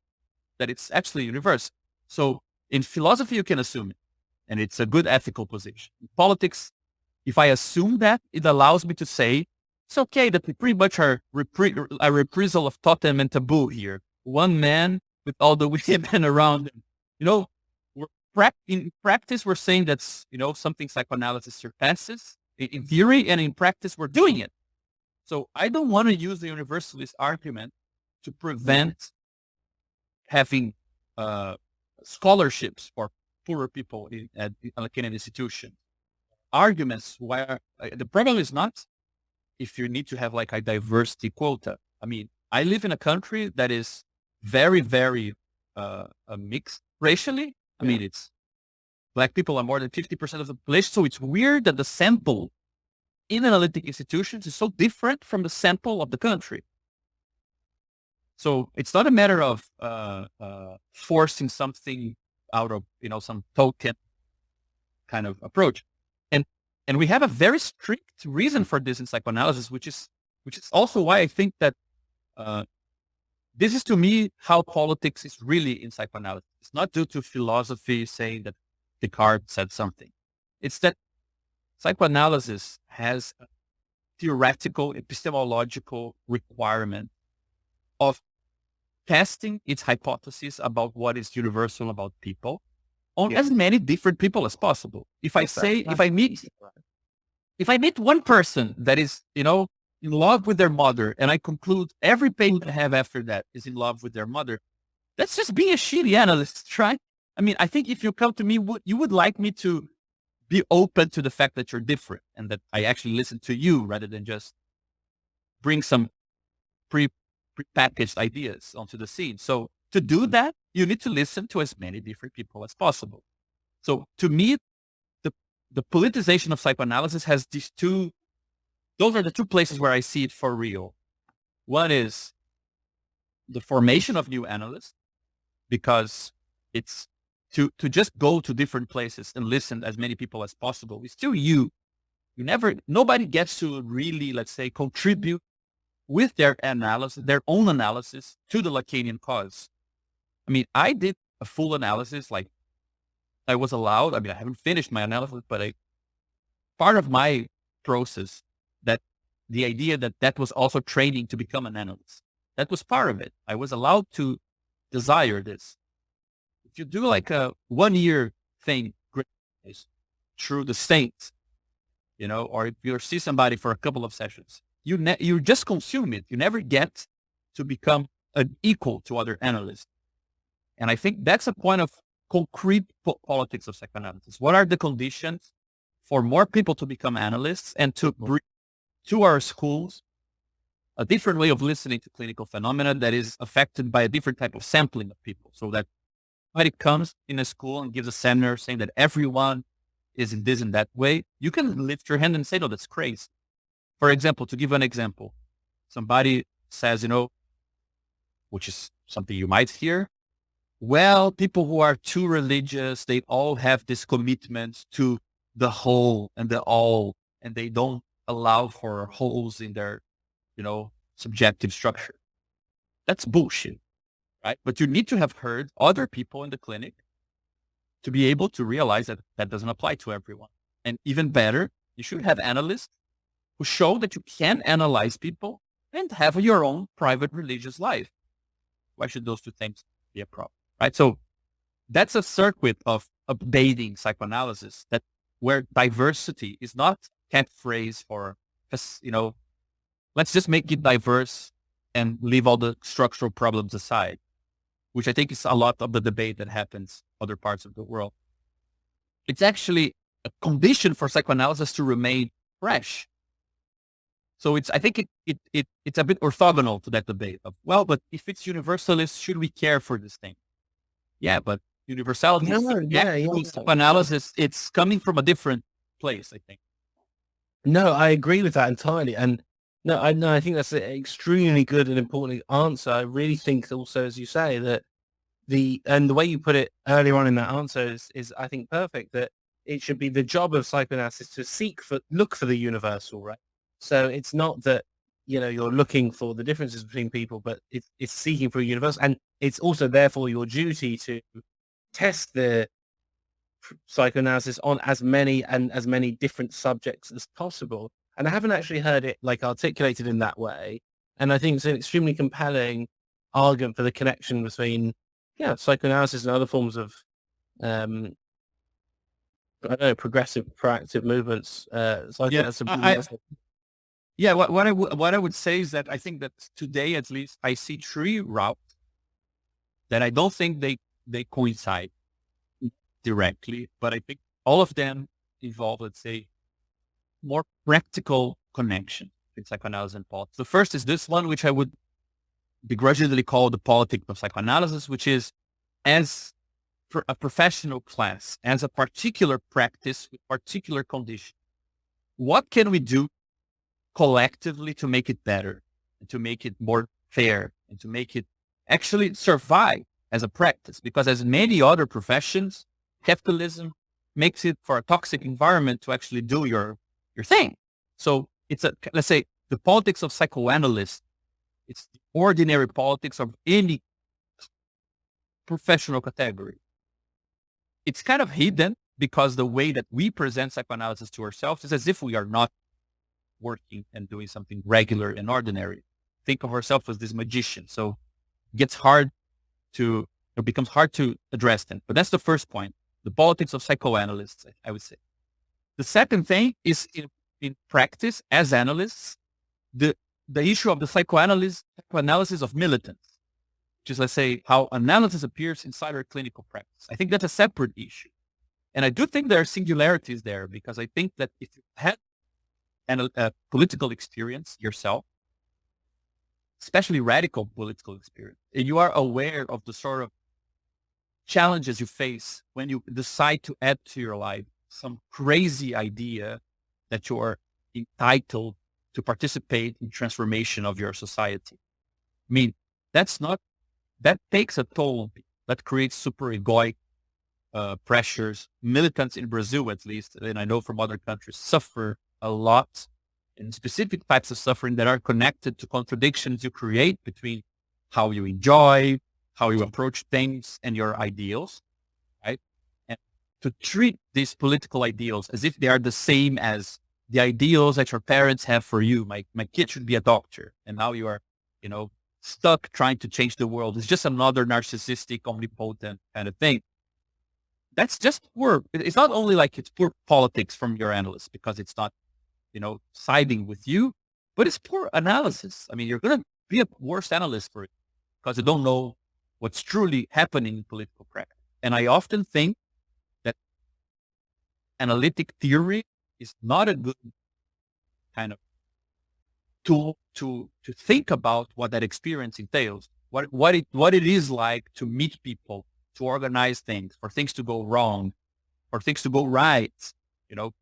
that it's actually universal. So in philosophy, you can assume it, and it's a good ethical position. In politics, if I assume that, it allows me to say, it's okay that we pretty much are a reprisal of totem and taboo here. One man with all the women around him. In practice, we're saying that's, something psychoanalysis surpasses. In theory and in practice, we're doing it. So I don't want to use the universalist argument to prevent having scholarships for poorer people at the Lacanian institution. Arguments where the problem is not if you need to have like a diversity quota. I mean, I live in a country that is very, very mixed racially. I mean, it's Black people are more than 50% of the population. So it's weird that the sample in analytic institutions is so different from the sample of the country. So it's not a matter of forcing something out of, some token kind of approach. And we have a very strict reason for this in psychoanalysis, which is also why I think that this is, to me, how politics is really in psychoanalysis. It's not due to philosophy saying that Descartes said something. It's that psychoanalysis has a theoretical, epistemological requirement of testing its hypotheses about what is universal about people on as many different people as possible. If I meet one person that is, in love with their mother, and I conclude every patient I have after that is in love with their mother, that's just being a shitty analyst, right? I mean, I think if you come to me, you would like me to be open to the fact that you're different and that I actually listen to you rather than just bring some prepackaged ideas onto the scene. So to do that, you need to listen to as many different people as possible. So to me, the politicization of psychoanalysis has those are the two places where I see it for real. One is the formation of new analysts, because it's to just go to different places and listen to as many people as possible. It's still nobody gets to really, let's say, contribute with their own analysis to the Lacanian cause. I mean, I did a full analysis, like I was allowed. I mean, I haven't finished my analysis, but part of my process, that the idea that was also training to become an analyst, that was part of it. I was allowed to desire this. If you do like a 1 year thing through the States, or if you see somebody for a couple of sessions, you just consume it. You never get to become an equal to other analysts. And I think that's a point of concrete politics of psychoanalysis. What are the conditions for more people to become analysts and to bring to our schools a different way of listening to clinical phenomena that is affected by a different type of sampling of people, so that somebody comes in a school and gives a seminar saying that everyone is in this and that way, you can lift your hand and say, no, that's crazy. For example, to give an example, somebody says, which is something you might hear, well, people who are too religious, they all have this commitment to the whole and the all, and they don't allow for holes in their, subjective structure. That's bullshit, right? But you need to have heard other people in the clinic to be able to realize that that doesn't apply to everyone. And even better, you should have analysts who show that you can analyze people and have your own private religious life. Why should those two things be a problem, right? So that's a circuit of updating psychoanalysis where diversity is not a catchphrase for, let's just make it diverse and leave all the structural problems aside, which I think is a lot of the debate that happens in other parts of the world. It's actually a condition for psychoanalysis to remain fresh. So I think it's a bit orthogonal to that debate of, well, but if it's universalist, should we care for this thing? Yeah, but universality, psychoanalysis, it's coming from a different place, I think. No, I agree with that entirely. And I think that's an extremely good and important answer. I really think also, as you say, that the way you put it earlier on in that answer is I think perfect, that it should be the job of psychoanalysis to look for the universal, right? So it's not that, you're looking for the differences between people, but it's seeking for a universal. And it's also therefore your duty to test the psychoanalysis on as many different subjects as possible. And I haven't actually heard it articulated in that way. And I think it's an extremely compelling argument for the connection between, psychoanalysis and other forms of, progressive, proactive movements. What I would say is that I think that today, at least, I see three routes that I don't think they coincide directly, but I think all of them involve, let's say, more practical connection between psychoanalysis and politics. The first is this one, which I would begrudgingly call the politics of psychoanalysis, which is as a professional class, as a particular practice with particular condition. What can we do collectively to make it better and to make it more fair and to make it actually survive as a practice? Because as many other professions, capitalism makes it for a toxic environment to actually do your thing. So it's let's say the politics of psychoanalysts, it's the ordinary politics of any professional category. It's kind of hidden because the way that we present psychoanalysis to ourselves is as if we are not working and doing something regular and ordinary. Think of ourselves as this magician. So it becomes hard to address them. But that's the first point, the politics of psychoanalysts, I would say. The second thing is in practice, as analysts, the issue of the psychoanalysis of militants, which is, let's say, how analysis appears inside our clinical practice. I think that's a separate issue. And I do think there are singularities there, because I think that if you had a political experience yourself, especially radical political experience, and you are aware of the sort of challenges you face when you decide to add to your life some crazy idea that you are entitled to participate in transformation of your society. I mean, that takes a toll on people. That creates super egoic pressures. Militants in Brazil, at least, and I know from other countries, suffer a lot in specific types of suffering that are connected to contradictions you create between how you enjoy, how you approach things, and your ideals, right? And to treat these political ideals as if they are the same as the ideals that your parents have for you. My kid should be a doctor, and now you are, stuck trying to change the world. It's just another narcissistic, omnipotent kind of thing. That's just poor. It's not only like it's poor politics from your analysts because it's not, siding with you, but it's poor analysis. I mean, you're going to be a worse analyst for it because you don't know what's truly happening in political practice. And I often think that analytic theory is not a good kind of tool to think about what that experience entails, what it is like to meet people, to organize things, for things to go wrong, for things to go right, you know,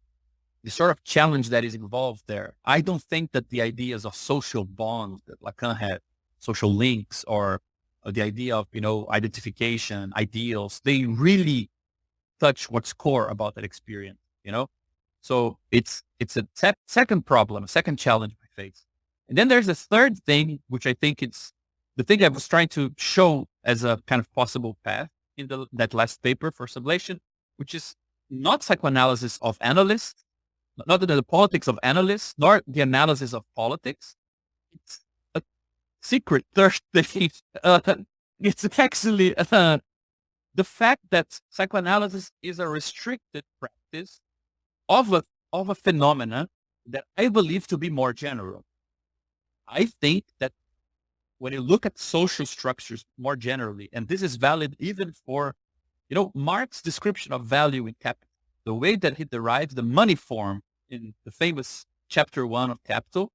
the sort of challenge that is involved there. I don't think that the ideas of social bonds that Lacan had, social links, or the idea of, identification, ideals, they really touch what's core about that experience, So it's a second problem, a second challenge I face. And then there's this third thing, which I think it's the thing I was trying to show as a kind of possible path in that last paper for Sublation, which is not psychoanalysis of analysts, not the politics of analysts, nor the analysis of politics. It's a secret third thing. It's actually the fact that psychoanalysis is a restricted practice of a phenomena that I believe to be more general. I think that when you look at social structures more generally, and this is valid even for, Marx's description of value in Capital, the way that he derives the money form in the famous chapter 1 of Capital,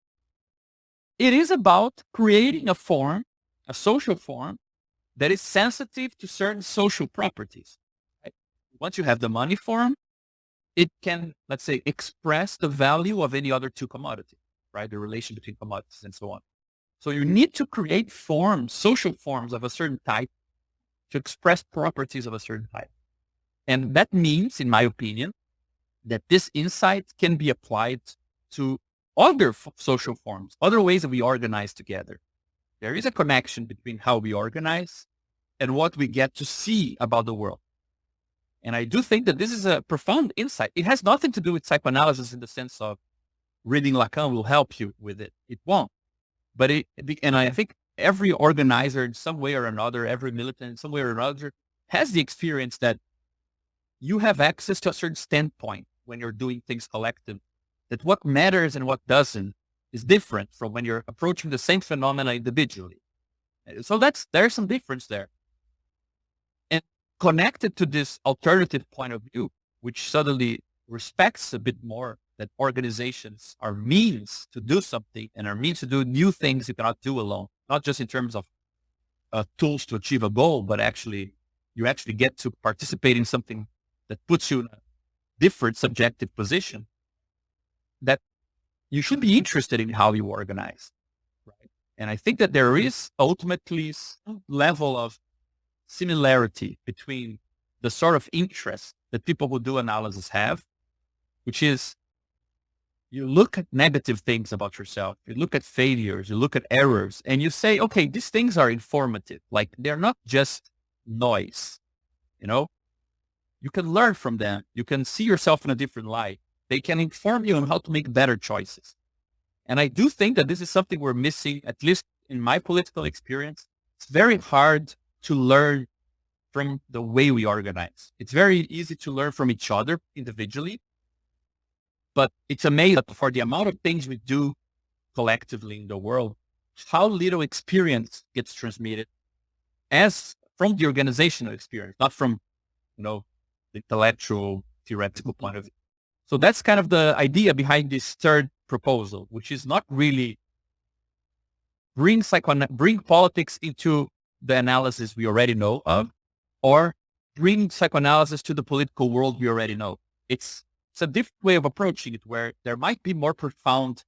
it is about creating a form, a social form, that is sensitive to certain social properties. Right? Once you have the money form, it can, let's say, express the value of any other two commodities, right? The relation between commodities and so on. So you need to create forms, social forms of a certain type to express properties of a certain type. And that means, in my opinion, that this insight can be applied to other social forms, other ways that we organize together. There is a connection between how we organize and what we get to see about the world. And I do think that this is a profound insight. It has nothing to do with psychoanalysis in the sense of reading Lacan will help you with it. It won't. But and I think every organizer in some way or another, every militant in some way or another, has the experience that you have access to a certain standpoint when you're doing things collective, that what matters and what doesn't is different from when you're approaching the same phenomena individually. So there's some difference there. And connected to this alternative point of view, which suddenly respects a bit more that organizations are means to do something and are means to do new things you cannot do alone, not just in terms of tools to achieve a goal, but you actually get to participate in something that puts you in a different subjective position, that you should be interested in how you organize. Right? And I think that there is ultimately some level of similarity between the sort of interest that people who do analysis have, which is you look at negative things about yourself, you look at failures, you look at errors, and you say, okay, these things are informative. Like they're not just noise, You can learn from them. You can see yourself in a different light. They can inform you on how to make better choices. And I do think that this is something we're missing, at least in my political experience. It's very hard to learn from the way we organize. It's very easy to learn from each other individually, but it's amazing for the amount of things we do collectively in the world, how little experience gets transmitted as from the organizational experience, not from, the intellectual, theoretical point of view. So that's kind of the idea behind this third proposal, which is not really bring politics into the analysis we already know of, or bring psychoanalysis to the political world we already know. It's a different way of approaching it, where there might be more profound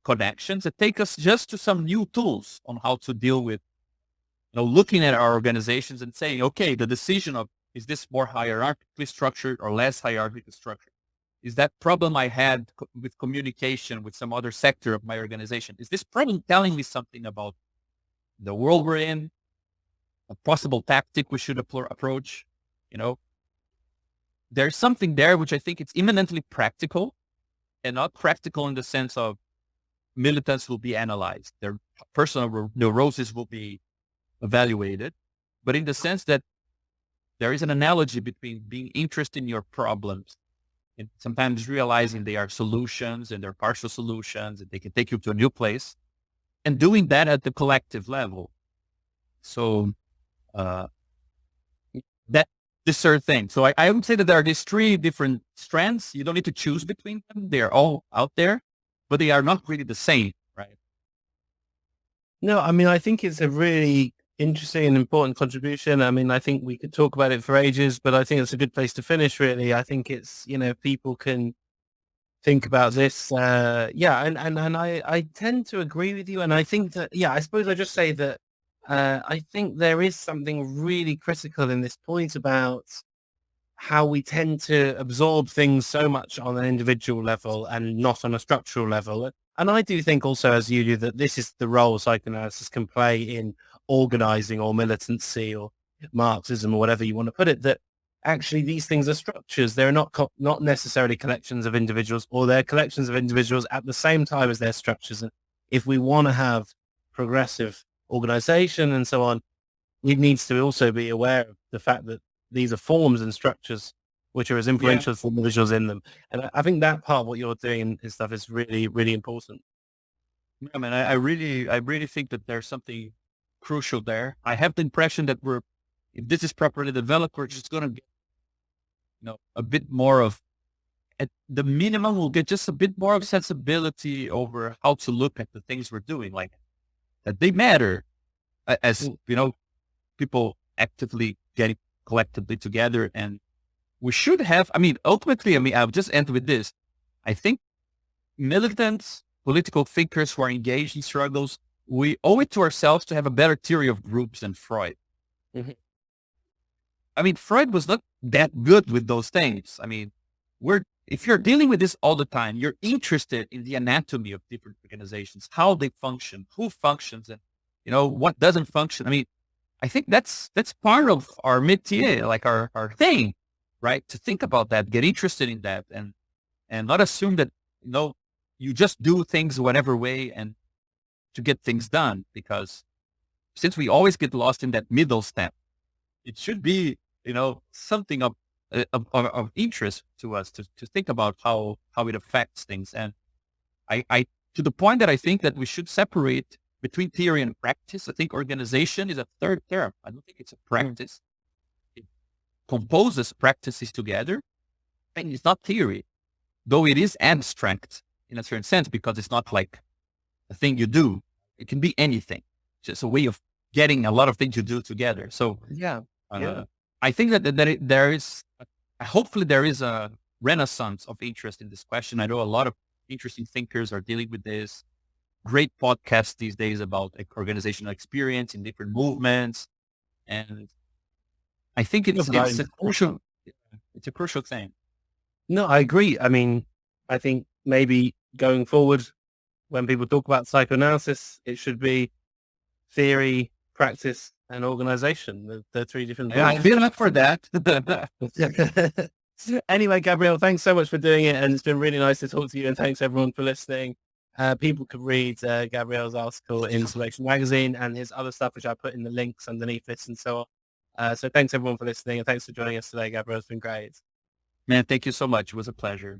connections that take us just to some new tools on how to deal with, looking at our organizations and saying, okay, the decision of, is this more hierarchically structured or less hierarchically structured? Is that problem I had with communication with some other sector of my organization, is this problem telling me something about the world we're in, a possible tactic we should approach? There's something there which I think it's imminently practical, and not practical in the sense of militants will be analyzed, their personal neuroses will be evaluated, but in the sense that there is an analogy between being interested in your problems and sometimes realizing they are solutions and they're partial solutions and they can take you to a new place, and doing that at the collective level. So that this sort of thing. So I would say that there are these three different strands. You don't need to choose between them. They are all out there, but they are not really the same, right? No, I mean, I think it's a really interesting and important contribution. I mean, I think we could talk about it for ages, but I think it's a good place to finish, really. I think it's, people can think about this. And I tend to agree with you. And I think that, I suppose I just say that I think there is something really critical in this point about how we tend to absorb things so much on an individual level and not on a structural level. And I do think also, as you do, that this is the role psychoanalysis can play in organizing or militancy or Marxism or whatever you want to put it, that actually these things are structures. They're not necessarily collections of individuals, or they're collections of individuals at the same time as they're structures. And if we want to have progressive organization and so on, it needs to also be aware of the fact that these are forms and structures which are as influential as the individuals in them. And I think that part of what you're doing and stuff is really, really important. I mean, I really think that there's something crucial there. I have the impression that if this is properly developed, we're just going to get, a bit more of, at the minimum, we'll get just a bit more of sensibility over how to look at the things we're doing, like that they matter as, people actively getting collectively together. And we should have, ultimately, I'll just end with this. I think militants, political thinkers who are engaged in struggles, we owe it to ourselves to have a better theory of groups than Freud. Mm-hmm. Freud was not that good with those things. If you're dealing with this all the time, you're interested in the anatomy of different organizations, how they function, who functions, and, what doesn't function. I think that's part of our métier, like our thing, right? To think about that, get interested in that, and not assume that, you just do things whatever way and to get things done, because since we always get lost in that middle step, it should be, something of interest to us to think about how it affects things. And I to the point that I think that we should separate between theory and practice. I think organization is a third term. I don't think it's a practice. It composes practices together, and it's not theory, though it is abstract in a certain sense, because it's not like a thing you do. It can be anything, just a way of getting a lot of things you do together. So I think that there is, hopefully there is a renaissance of interest in this question. I know a lot of interesting thinkers are dealing with this. Great podcasts these days about organizational experience in different movements. And I think it's a crucial thing. No, I agree. I think maybe going forward, when people talk about psychoanalysis, it should be theory, practice, and organization. The three different things. I feel up for that. Anyway, Gabriel, thanks so much for doing it. And it's been really nice to talk to you. And thanks everyone for listening. People can read Gabriel's article in Sublation magazine and his other stuff, which I put in the links underneath this and so on. So thanks everyone for listening, and thanks for joining us today, Gabriel. It's been great. Man, thank you so much. It was a pleasure.